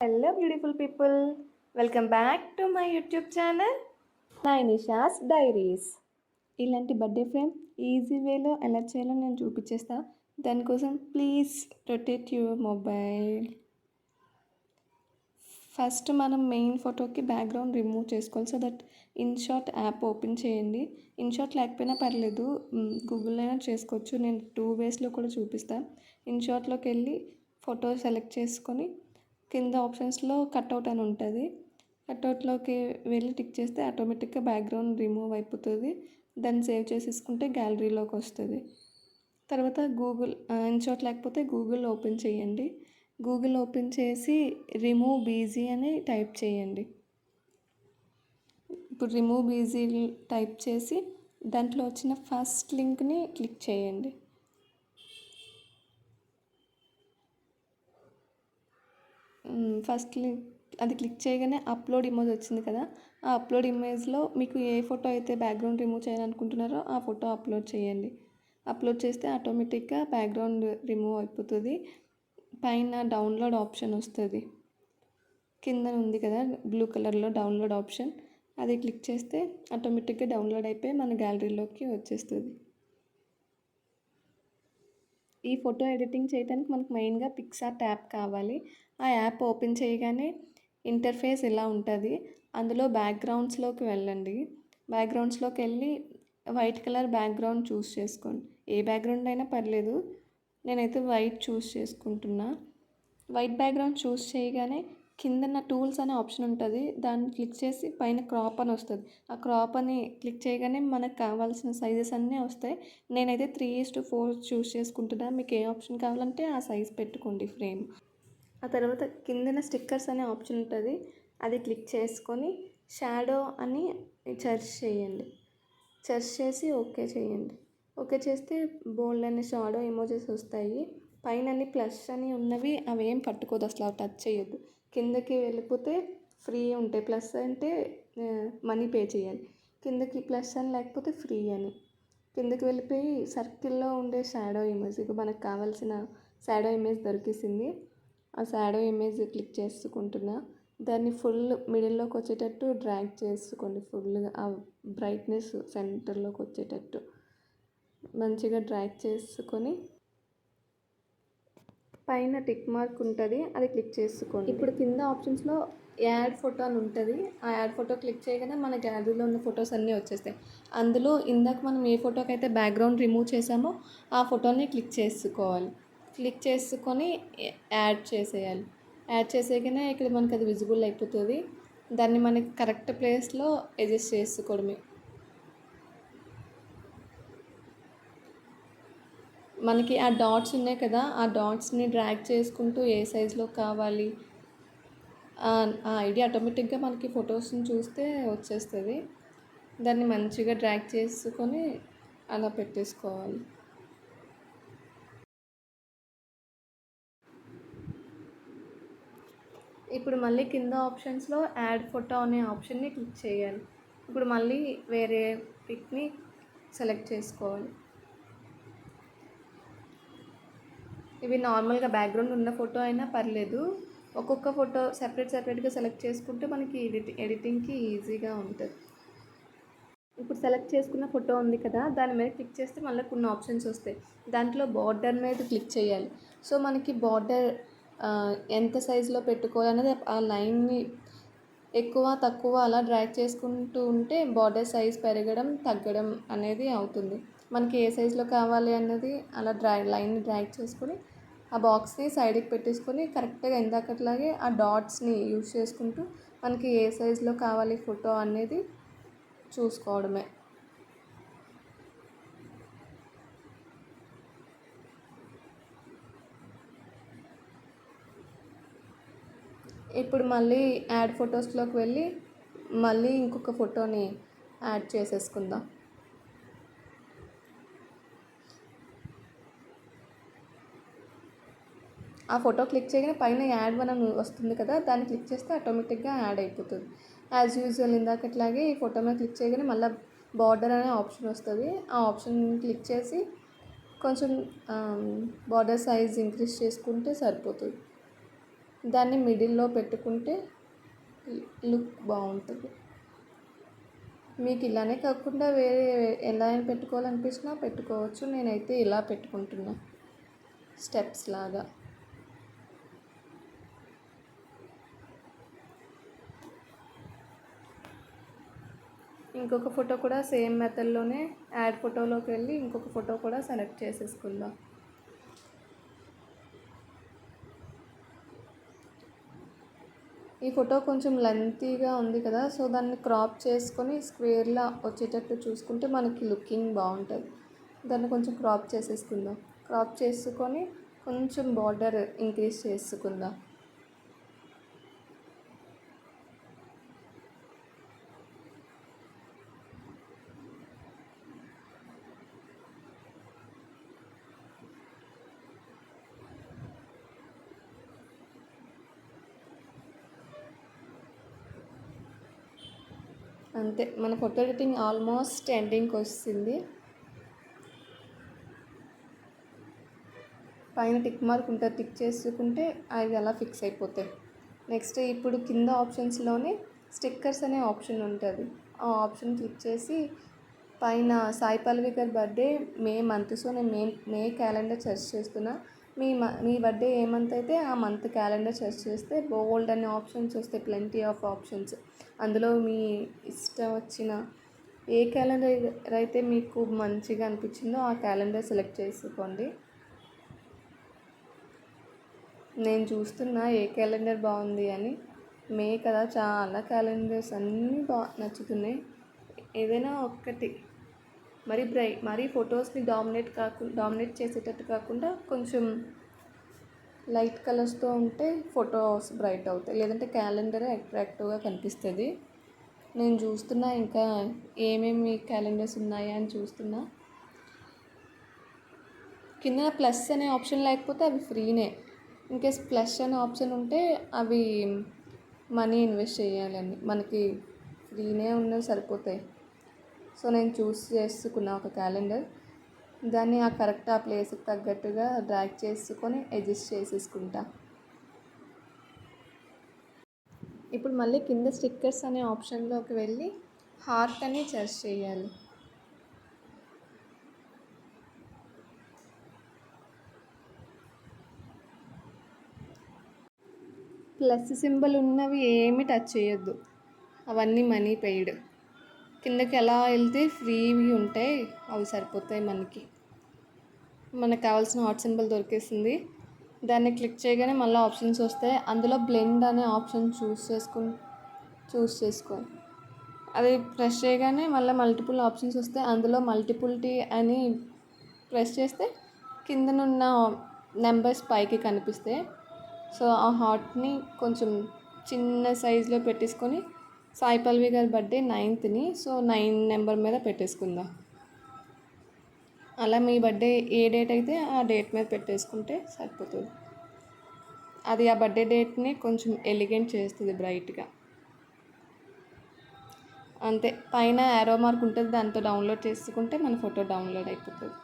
Hello, beautiful people. Welcome back to my YouTube channel, Nainisha's diaries. ఇలాంటి birthday frame easy వేలో ఎలా చేయాలో నేను చూపించేస్తా. దానికోసం please rotate your mobile. First మనం మెయిన్ ఫోటోకి బ్యాక్గ్రౌండ్ రిమూవ్ చేసుకోవాలి. So that InShot app open చేయండి. ఇన్షాట్ లేకపోయినా పర్లేదు, గూగుల్లో అయినా చేసుకోవచ్చు. నేను 2 వేస్లో కూడా చూపిస్తాను. ఇన్షాట్లోకి వెళ్ళి ఫోటో సెలెక్ట్ చేసుకొని కింద ఆప్షన్స్లో కట్అవుట్ అని ఉంటుంది. కట్అవుట్లోకి వెళ్ళి టిక్ చేస్తే ఆటోమేటిక్గా బ్యాక్గ్రౌండ్ రిమూవ్ అయిపోతుంది. దాన్ని సేవ్ చేసేసుకుంటే గ్యాలరీలోకి వస్తుంది. తర్వాత గూగుల్ ఇన్షాట్ లేకపోతే గూగుల్ ఓపెన్ చేయండి. గూగుల్ ఓపెన్ చేసి రిమూవ్ బీజీ అని టైప్ చేయండి. ఇప్పుడు రిమూవ్ బీజీ టైప్ చేసి దాంట్లో వచ్చిన ఫస్ట్ లింక్ని క్లిక్ చేయండి. ఫస్ట్ లింక్ అది క్లిక్ చేయగానే అప్లోడ్ ఇమేజ్ వచ్చింది కదా, ఆ అప్లోడ్ ఇమేజ్లో మీకు ఏ ఫోటో అయితే బ్యాక్గ్రౌండ్ రిమూవ్ చేయాలనుకుంటున్నారో ఆ ఫోటో అప్లోడ్ చేయండి. అప్లోడ్ చేస్తే ఆటోమేటిక్గా బ్యాక్గ్రౌండ్ రిమూవ్ అయిపోతుంది. పైన డౌన్లోడ్ ఆప్షన్ వస్తుంది, కింద ఉంది కదా బ్లూ కలర్లో డౌన్లోడ్ ఆప్షన్, అది క్లిక్ చేస్తే ఆటోమేటిక్గా డౌన్లోడ్ అయిపోయి మన గ్యాలరీలోకి వచ్చేస్తుంది. ఈ ఫోటో ఎడిటింగ్ చేయడానికి మనకు మెయిన్గా పిక్సార్ట్ యాప్ కావాలి. ఆ యాప్ ఓపెన్ చేయగానే ఇంటర్ఫేస్ ఇలా ఉంటుంది. అందులో బ్యాక్గ్రౌండ్స్లోకి వెళ్ళండి. బ్యాక్గ్రౌండ్స్లోకి వెళ్ళి వైట్ కలర్ బ్యాక్గ్రౌండ్ చూస్ చేసుకోండి. ఏ బ్యాక్గ్రౌండ్ అయినా పర్లేదు, నేనైతే వైట్ చూస్ చేసుకుంటున్నా. వైట్ బ్యాక్గ్రౌండ్ చూస్ చేయగానే కిందన టూల్స్ అనే ఆప్షన్ ఉంటుంది, దాన్ని క్లిక్ చేసి పైన క్రాప్ అని వస్తుంది. ఆ క్రాప్ అని క్లిక్ చేయగానే మనకు కావాల్సిన సైజెస్ అన్నీ వస్తాయి. నేనైతే 3:4 చూస్ చేసుకుంటున్నా. మీకు ఏ ఆప్షన్ కావాలంటే ఆ సైజ్ పెట్టుకోండి ఫ్రేమ్. ఆ తర్వాత కిందన స్టిక్కర్స్ అనే ఆప్షన్ ఉంటుంది, అది క్లిక్ చేసుకొని షాడో అని సెర్చ్ చేయండి. సెర్చ్ చేసి ఓకే చేయండి. ఓకే చేస్తే బోల్డ్ అనే షాడో ఎమోజెస్ వస్తాయి. పైన అన్ని ప్లస్ అని ఉన్నవి అవి ఏం పట్టుకోదు, అసలు అవి టచ్ చేయొద్దు. కిందకి వెళ్ళిపోతే ఫ్రీ ఉంటాయి. ప్లస్ అంటే మనీ పే చేయాలి, కిందకి ప్లస్ అని లేకపోతే ఫ్రీ అని. కిందకి వెళ్ళిపోయి సర్కిల్లో ఉండే షాడో ఇమేజ్, ఇక మనకు కావాల్సిన షాడో ఇమేజ్ దొరికేసింది. ఆ షాడో ఇమేజ్ క్లిక్ చేసుకుంటున్నా. దాన్ని ఫుల్ మిడిల్లోకి వచ్చేటట్టు డ్రాగ్ చేసుకోండి. ఫుల్గా ఆ బ్రైట్నెస్ సెంటర్లోకి వచ్చేటట్టు మంచిగా డ్రాగ్ చేసుకొని పైన టిక్ మార్క్ ఉంటుంది, అది క్లిక్ చేసుకోండి. ఇప్పుడు కింద ఆప్షన్స్లో యాడ్ ఫోటో అని ఉంటుంది. ఆ యాడ్ ఫోటో క్లిక్ చేయగానే మన గ్యాలరీలో ఉన్న ఫొటోస్ అన్నీ వచ్చేస్తాయి. అందులో ఇందాక మనం ఏ ఫోటోకి అయితే బ్యాక్గ్రౌండ్ రిమూవ్ చేసామో ఆ ఫోటోని క్లిక్ చేసుకోవాలి. క్లిక్ చేసుకొని యాడ్ చేసేయాలి. యాడ్ చేసేయగానే ఇక్కడ మనకి అది విజిబుల్ అయిపోతుంది. దాన్ని మనకి కరెక్ట్ ప్లేస్లో అడ్జస్ట్ చేసుకోవడమే. మనకి ఆ డాట్స్ ఉన్నాయి కదా, ఆ డాట్స్ని డ్రాగ్ చేసుకుంటూ ఏ సైజులో కావాలి ఆ ఐడియా ఆటోమేటిక్గా మనకి ఫొటోస్ని చూస్తే వచ్చేస్తుంది. దాన్ని మంచిగా డ్రాగ్ చేసుకొని అలా పెట్టేసుకోవాలి. ఇప్పుడు మళ్ళీ కింద ఆప్షన్స్లో యాడ్ ఫోటో అనే ఆప్షన్ని క్లిక్ చేయాలి. ఇప్పుడు మళ్ళీ వేరే పిక్ని సెలెక్ట్ చేసుకోవాలి. ఇవి నార్మల్గా బ్యాక్గ్రౌండ్ ఉన్న ఫోటో అయినా పర్లేదు, ఒక్కొక్క ఫోటో సెపరేట్గా సెలెక్ట్ చేసుకుంటే మనకి ఎడిటింగ్కి ఈజీగా ఉంటుంది. ఇప్పుడు సెలెక్ట్ చేసుకున్న ఫోటో ఉంది కదా, దాని మీద క్లిక్ చేస్తే మళ్ళీ కొన్ని ఆప్షన్స్ వస్తాయి. దాంట్లో బార్డర్ మీద క్లిక్ చేయాలి. సో మనకి బార్డర్ ఎంత సైజులో పెట్టుకోవాలనేది ఆ లైన్ని ఎక్కువ తక్కువ అలా డ్రాగ్ చేసుకుంటూ ఉంటే బార్డర్ సైజ్ పెరగడం తగ్గడం అనేది అవుతుంది. మనకి ఏ సైజులో కావాలి అన్నది అలా లైన్ని డ్రాగ్ చేసుకొని ఆ బాక్స్ని సైడ్కి పెట్టేసుకొని కరెక్ట్గా ఇందాకట్లాగే ఆ డాట్స్ని యూజ్ చేసుకుంటూ మనకి ఏ సైజులో కావాలి ఫోటో అనేది చూసుకోవడమే. ఇప్పుడు మళ్ళీ యాడ్ ఫొటోస్లోకి వెళ్ళి మళ్ళీ ఇంకొక ఫోటోని యాడ్ చేసేసుకుందాం. ఆ ఫోటో క్లిక్ చేయగానే పైన యాడ్ మనం వస్తుంది కదా, దాన్ని క్లిక్ చేస్తే ఆటోమేటిక్గా యాడ్ అయిపోతుంది. యాజ్ యూజువల్ ఇందాకట్లాగే ఈ ఫోటో మీద క్లిక్ చేయగానే మళ్ళీ బార్డర్ అనే ఆప్షన్ వస్తుంది. ఆ ఆప్షన్ క్లిక్ చేసి కొంచెం బార్డర్ సైజ్ ఇంక్రీజ్ చేసుకుంటే సరిపోతుంది. దాన్ని మిడిల్లో పెట్టుకుంటే లుక్ బాగుంటుంది. మీకు ఇలానే కాకుండా వేరే ఎలా అయినా పెట్టుకోవాలనిపించినా పెట్టుకోవచ్చు. నేనైతే ఇలా పెట్టుకుంటున్నా స్టెప్స్ లాగా. ఇంకొక ఫోటో కూడా సేమ్ మెథడ్లోనే యాడ్ ఫోటోలోకి వెళ్ళి ఇంకొక ఫోటో కూడా సెలెక్ట్ చేసేసుకుందాం. ఈ ఫోటో కొంచెం లెంతీగా ఉంది కదా, సో దాన్ని క్రాప్ చేసుకొని స్క్వేర్లా వచ్చేటట్టు చూసుకుంటే మనకి లుకింగ్ బాగుంటుంది. దాన్ని కొంచెం క్రాప్ చేసేసుకుందాం. క్రాప్ చేసుకొని కొంచెం బార్డర్ ఇంక్రీజ్ చేసుకుందాం. అంతే, మన ఫోటో ఎడిటింగ్ ఆల్మోస్ట్ ఎండింగ్కి వస్తుంది. పైన టిక్ మార్క్ ఉంటుంది, టిక్ చేసుకుంటే అవి అలా ఫిక్స్ అయిపోతాయి. నెక్స్ట్ ఇప్పుడు కింద ఆప్షన్స్లోనే స్టిక్కర్స్ అనే ఆప్షన్ ఉంటుంది. ఆ ఆప్షన్ క్లిక్ చేసి పైన సాయి పల్లవి గారి బర్త్డే మే మంత్, సో నేను మే క్యాలెండర్ సెర్చ్ చేస్తున్నా. మీ బర్త్డే ఏ మంత్ అయితే ఆ మంత్ క్యాలెండర్ సెర్చ్ చేస్తే బోల్డ్ అనే ఆప్షన్స్ వస్తాయి, ప్లెంటీ ఆఫ్ ఆప్షన్స్. అందులో మీ ఇష్టం వచ్చిన ఏ క్యాలెండర్ అయితే మీకు మంచిగా అనిపించిందో ఆ క్యాలెండర్ సెలెక్ట్ చేసుకోండి. నేను చూస్తున్నా ఏ క్యాలెండర్ బాగుంది అని. మే కదా, చాలా క్యాలెండర్స్ అన్నీ నచ్చుతున్నాయి. ఏదైనా ఒక్కటి మరీ ఫొటోస్ని డామినేట్ చేసేటట్టు కాకుండా కొంచెం లైట్ కలర్స్తో ఉంటే ఫొటోస్ బ్రైట్ అవుతాయి, లేదంటే క్యాలెండరే అట్రాక్టివ్గా కనిపిస్తుంది. నేను చూస్తున్నా ఇంకా ఏమేమి క్యాలెండర్స్ ఉన్నాయా అని చూస్తున్నా. కింద ప్లస్ అనే ఆప్షన్ లేకపోతే అవి ఫ్రీనే. ఇన్కేస్ ప్లస్ అనే ఆప్షన్ ఉంటే అవి మనీ ఇన్వెస్ట్ చేయాలని, మనకి ఫ్రీనే ఉన్నవి సరిపోతాయి. సో నేను చూస్ చేసుకున్నా ఒక క్యాలెండర్. దాన్ని కరెక్ట్ ఆ ప్లేస్కి తగ్గట్టుగా డ్రాగ్ చేసుకొని అడ్జస్ట్ చేసేసుకుంటా. ఇప్పుడు మళ్ళీ కింద స్టిక్కర్స్ అనే ఆప్షన్లోకి వెళ్ళి హార్ట్ అని సెర్చ్ చేయాలి. ప్లస్ సింబల్ ఉన్నవి ఏమి టచ్ చేయొద్దు, అవన్నీ మనీ పెయిడ్. కిందకి ఎలా వెళ్తే ఫ్రీవి ఉంటాయి అవి సరిపోతాయి. మనకు కావాల్సిన హార్ట్ సింబల్ దొరికేసింది. దాన్ని క్లిక్ చేయగానే మళ్ళీ ఆప్షన్స్ వస్తాయి. అందులో బ్లెండ్ అనే ఆప్షన్ చూస్ చేసుకో. అది ప్రెస్ చేయగానే మళ్ళీ మల్టిపుల్ ఆప్షన్స్ వస్తాయి. అందులో మల్టిపుల్టీ అని ప్రెస్ చేస్తే కిందనున్న నెంబర్స్ పైకి కనిపిస్తాయి. సో ఆ హార్ట్ని కొంచెం చిన్న సైజులో పెట్టేసుకొని సాయి పల్లవి గారి బర్త్డే 9th, సో 9 నెంబర్ మీద పెట్టేసుకుందాం. అలా మీ బర్త్డే ఏ డేట్ అయితే ఆ డేట్ మీద పెట్టేసుకుంటే సరిపోతుంది. అది ఆ బర్త్డే డేట్ని కొంచెం ఎలిగెంట్ చేస్తుంది బ్రైట్గా. అంతే, పైన యారో మార్క్ ఉంటుంది, దాంతో డౌన్లోడ్ చేసుకుంటే మన ఫోటో డౌన్లోడ్ అయిపోతుంది.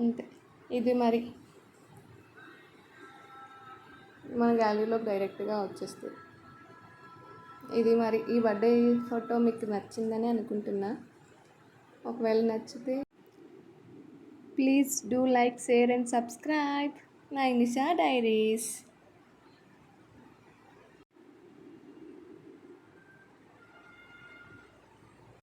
అంతే, ఇది మరి మన గ్యాలరీలోకి డైరెక్ట్గా వచ్చేస్తుంది. ఇది మరి ఈ బర్త్డే ఫోటో మీకు నచ్చిందని అనుకుంటున్నా. ఒకవేళ నచ్చితే please do like, share and subscribe Nainisha diaries.